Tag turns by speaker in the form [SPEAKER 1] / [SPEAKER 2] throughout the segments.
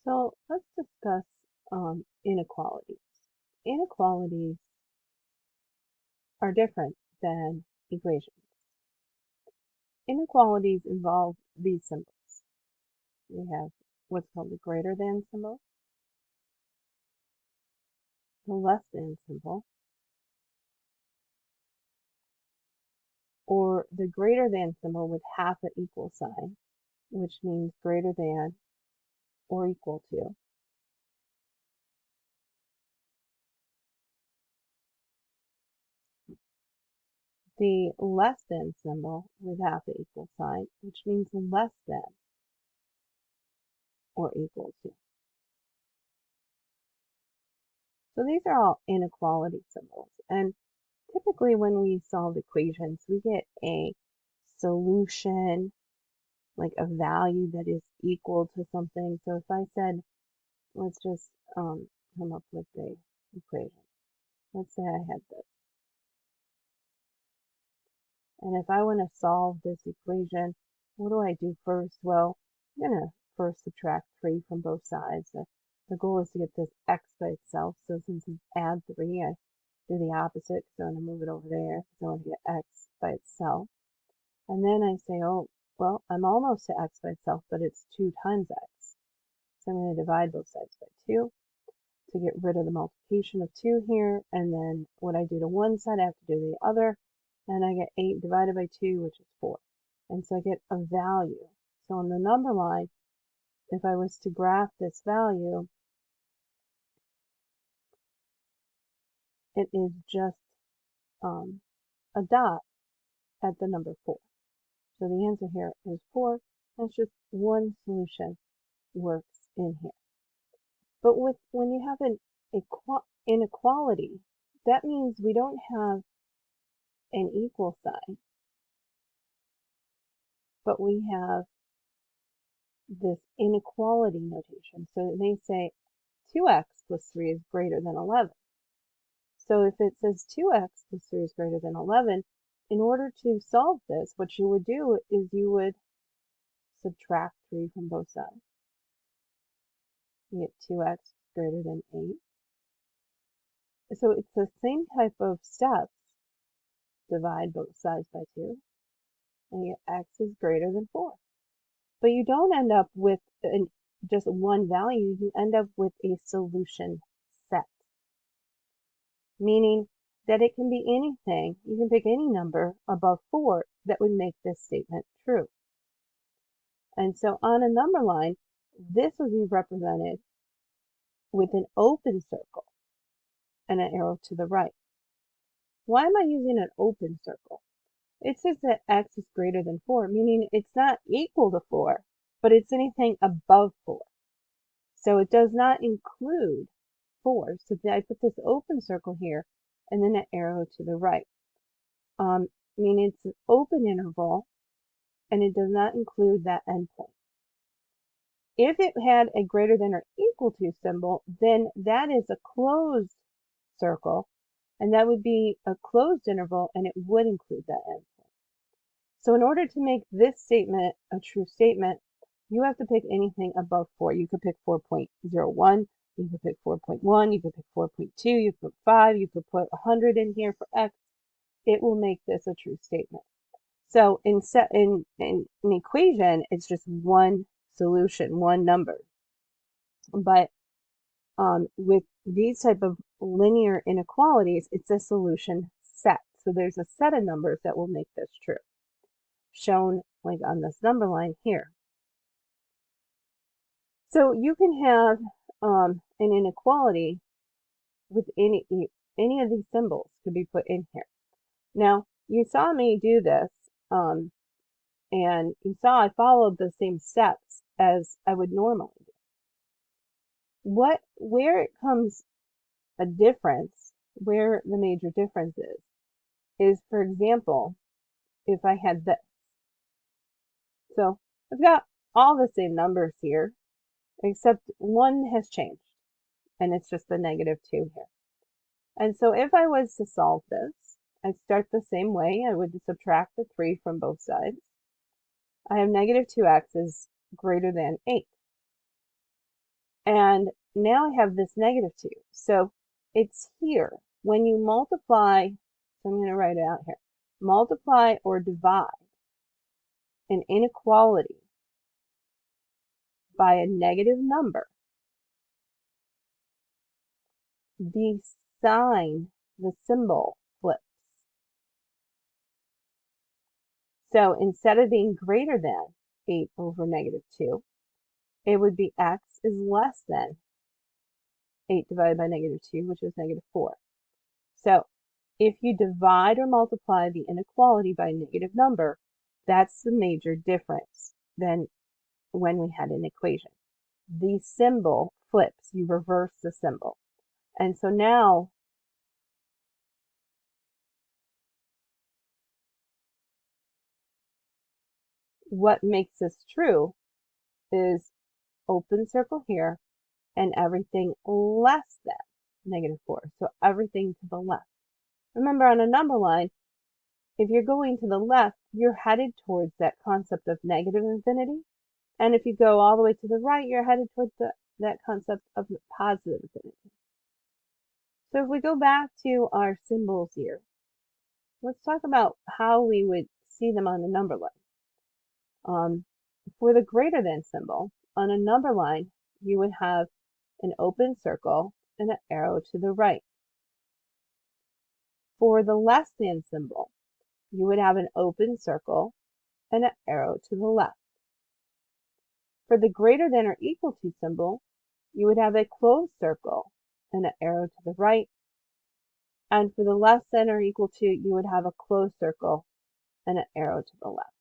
[SPEAKER 1] So let's discuss inequalities. Inequalities are different than equations. Inequalities involve these symbols. We have what's called the greater than symbol, the less than symbol, or the greater than symbol with half an equal sign, which means greater than or equal to. The less than symbol with half an equal sign, which means less than or equal to. So these are all inequality symbols. And typically when we solve equations, we get a solution, like a value that is equal to something. So if I said, let's just come up with the equation. Let's say I had this. And if I want to solve this equation, what do I do first? Well, I'm going to first subtract 3 from both sides. The goal is to get this x by itself. So since it's add 3, I do the opposite. So I'm going to move it over there because I want to get x by itself. And then I say, oh, well, I'm almost to x by itself, but it's 2 times x. So I'm going to divide both sides by 2 to get rid of the multiplication of 2 here. And then what I do to one side, I have to do to the other. And I get 8 divided by 2, which is 4. And so I get a value. So on the number line, if I was to graph this value, it is just a dot at the number 4. So the answer here is 4. That's just one solution works in here. But when you have an inequality, that means we don't have an equal sign, but we have this inequality notation. So it may say 2x plus 3 is greater than 11. So if it says 2x plus 3 is greater than 11, in order to solve this, what you would do is you would subtract 3 from both sides. You get 2x greater than 8. So it's the same type of steps. Divide both sides by 2, and your x is greater than 4. But you don't end up with just one value, you end up with a solution set. Meaning that it can be anything, you can pick any number above 4 that would make this statement true. And so on a number line, this would be represented with an open circle and an arrow to the right. Why am I using an open circle? It says that x is greater than 4, meaning it's not equal to 4, but it's anything above 4. So it does not include 4. So I put this open circle here and then an arrow to the right. Meaning it's an open interval and it does not include that endpoint. If it had a greater than or equal to symbol, then that is a closed circle, and that would be a closed interval, and it would include that endpoint. So in order to make this statement a true statement, you have to pick anything above 4. You could pick 4.01, you could pick 4.1, you could pick 4.2, you could put 5, you could put 100 in here for x. It will make this a true statement. So in an equation, it's just one solution, one number. But with these type of linear inequalities, it's a solution set. So there's a set of numbers that will make this true, shown like on this number line here. So you can have an inequality with any of these symbols could be put in here. Now, you saw me do this, and you saw I followed the same steps as I would normally do. Where it comes a difference, where the major difference is, for example, if I had this. So I've got all the same numbers here, except one has changed, and it's just the -2 here. And so if I was to solve this, I'd start the same way. I would subtract the 3 from both sides. I have -2x is greater than 8. And now I have this -2. So it's here. When you multiply, so I'm going to write it out here. Multiply or divide an inequality by a negative number, the sign, the symbol flips. So instead of being greater than 8 over -2, it would be x is less than 8 divided by -2, which is -4. So if you divide or multiply the inequality by a negative number, that's the major difference than when we had an equation. The symbol flips, you reverse the symbol. And so now what makes this true is open circle here and everything less than -4. So everything to the left. Remember, on a number line, if you're going to the left, you're headed towards that concept of negative infinity. And if you go all the way to the right, you're headed towards that concept of positive infinity. So if we go back to our symbols here, let's talk about how we would see them on a number line. For the greater than symbol, on a number line, you would have an open circle and an arrow to the right. For the less than symbol, you would have an open circle and an arrow to the left. For the greater than or equal to symbol, you would have a closed circle and an arrow to the right. And for the less than or equal to, you would have a closed circle and an arrow to the left.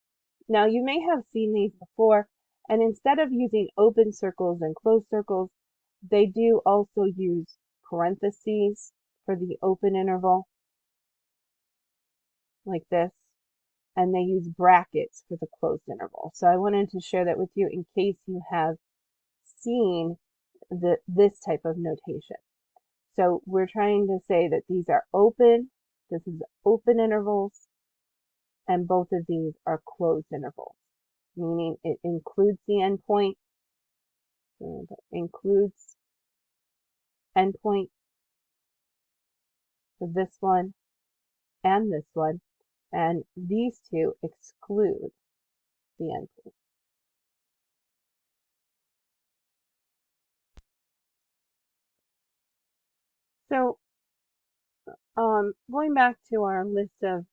[SPEAKER 1] Now, you may have seen these before, and instead of using open circles and closed circles, they do also use parentheses for the open interval, like this, and they use brackets for the closed interval. So I wanted to share that with you in case you have seen this type of notation. So we're trying to say that these are open, this is open intervals, and both of these are closed intervals, meaning it includes the endpoint, includes endpoint for this one and this one, and these two exclude the endpoint. So going back to our list of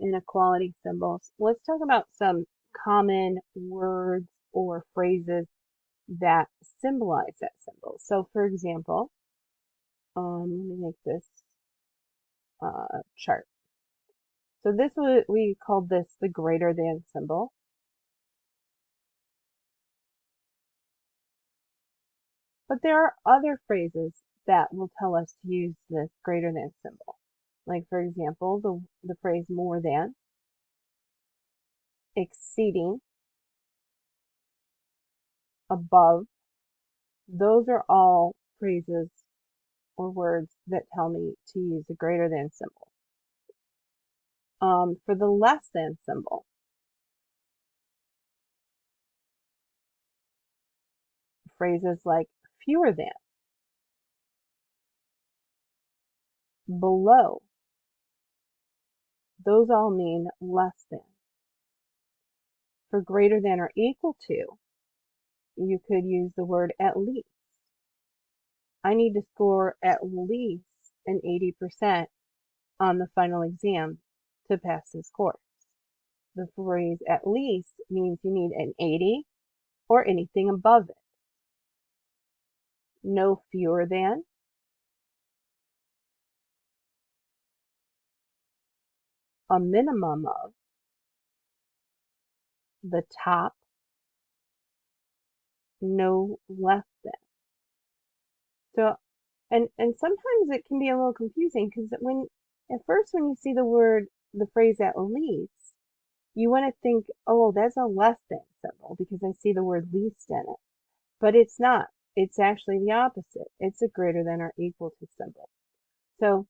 [SPEAKER 1] inequality symbols, let's talk about some common words or phrases that symbolize that symbol. So for example, let me make this chart. So this we called this the greater than symbol. But there are other phrases that will tell us to use this greater than symbol. Like for example, the phrase more than, exceeding, above. Those are all phrases or words that tell me to use the greater than symbol. For the less than symbol, phrases like fewer than, below, those all mean less than. For greater than or equal to, you could use the word at least. I need to score at least an 80% on the final exam to pass this course. The phrase at least means you need an 80 or anything above it. No fewer than, a minimum of, the top, no less than. So, and sometimes it can be a little confusing because at first when you see the phrase at least, you want to think, oh, that's a less than symbol because I see the word least in it. But it's not. It's actually the opposite. It's a greater than or equal to symbol. So,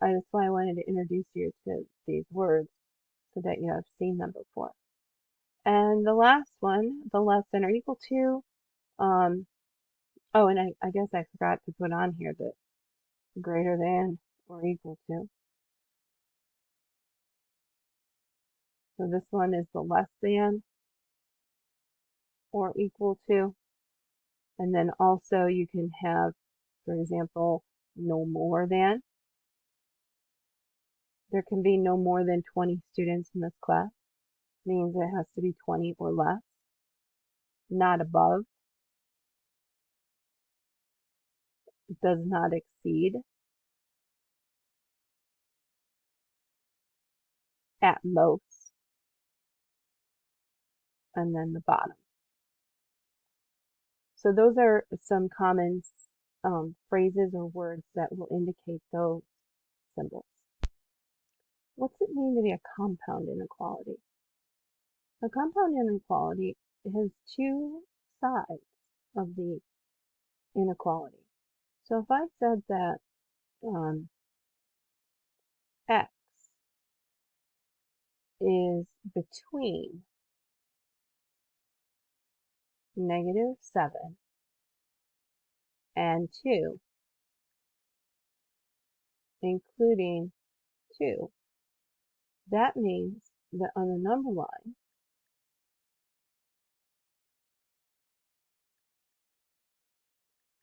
[SPEAKER 1] that's why I wanted to introduce you to these words so that you have seen them before. And the last one, the less than or equal to, oh, and I guess I forgot to put on here the greater than or equal to. So this one is the less than or equal to. And then also you can have, for example, no more than. There can be no more than 20 students in this class. Means it has to be 20 or less. Not above. Does not exceed. At most. And then the bottom. So those are some common phrases or words that will indicate those symbols. What's it mean to be a compound inequality? A compound inequality has two sides of the inequality. So if I said that x is between -7 and 2, including 2, that means that on the number line,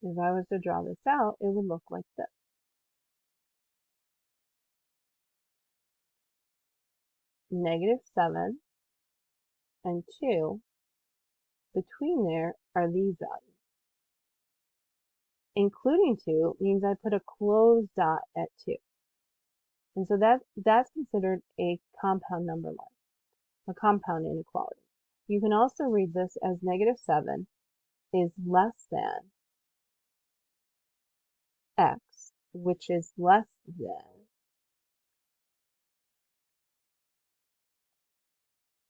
[SPEAKER 1] if I was to draw this out, it would look like this. -7 and 2, between there are these values. Including 2 means I put a closed dot at 2. And so that's considered a compound number line, a compound inequality. You can also read this as -7 is less than x, which is less than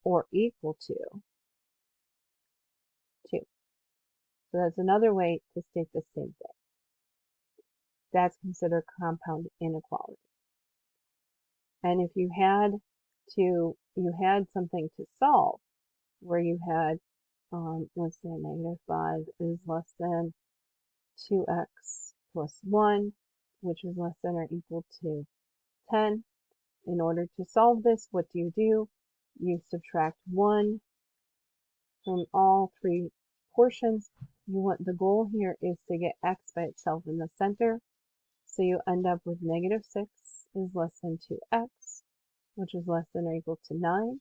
[SPEAKER 1] or equal to 2. So that's another way to state the same thing. That's considered compound inequality. And if you had something to solve where you had, let's say -5 is less than 2x plus 1, which is less than or equal to 10. In order to solve this, what do? You subtract 1 from all three portions. The goal here is to get x by itself in the center. So you end up with -6 is less than 2x, which is less than or equal to 9.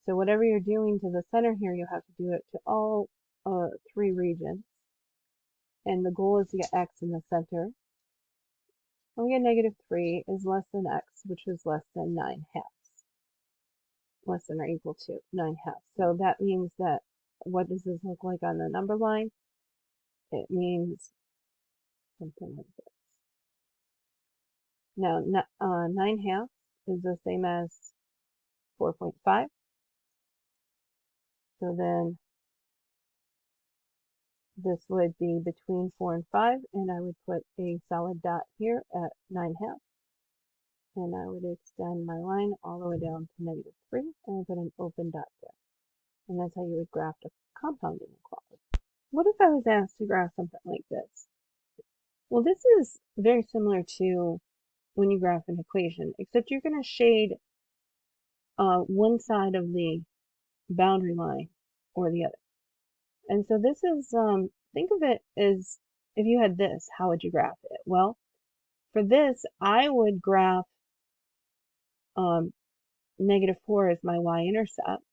[SPEAKER 1] So whatever you're doing to the center here, you have to do it to all three regions. And the goal is to get x in the center. And we get -3 is less than x, which is less than 9/2. Less than or equal to 9/2. So that means that, what does this look like on the number line? It means something like this. Now, 9/2 is the same as 4.5. So then this would be between 4 and 5, and I would put a solid dot here at 9/2. And I would extend my line all the way down to -3, and I put an open dot there. And that's how you would graph a compound inequality. What if I was asked to graph something like this? Well, this is very similar to when you graph an equation, except you're going to shade one side of the boundary line or the other. And so this is, think of it as if you had this, how would you graph it? Well, for this, I would graph -4 as my y-intercept.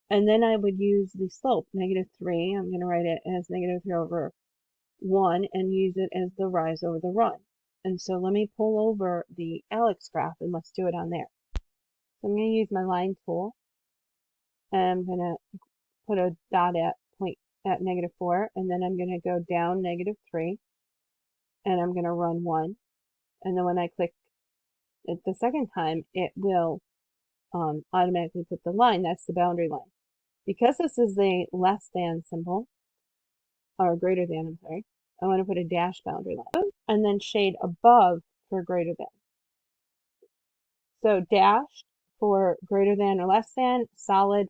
[SPEAKER 1] And then I would use the slope, -3. I'm going to write it as -3 over 1 and use it as the rise over the run. And so let me pull over the Alex graph and let's do it on there. So I'm going to use my line tool, and I'm going to put a dot at point at -4, and then I'm going to go down -3, and I'm going to run 1. And then when I click it the second time, it will automatically put the line. That's the boundary line. Because this is a less than symbol, or greater than, I'm sorry, I want to put a dash boundary line, and then shade above for greater than. So dashed for greater than or less than, solid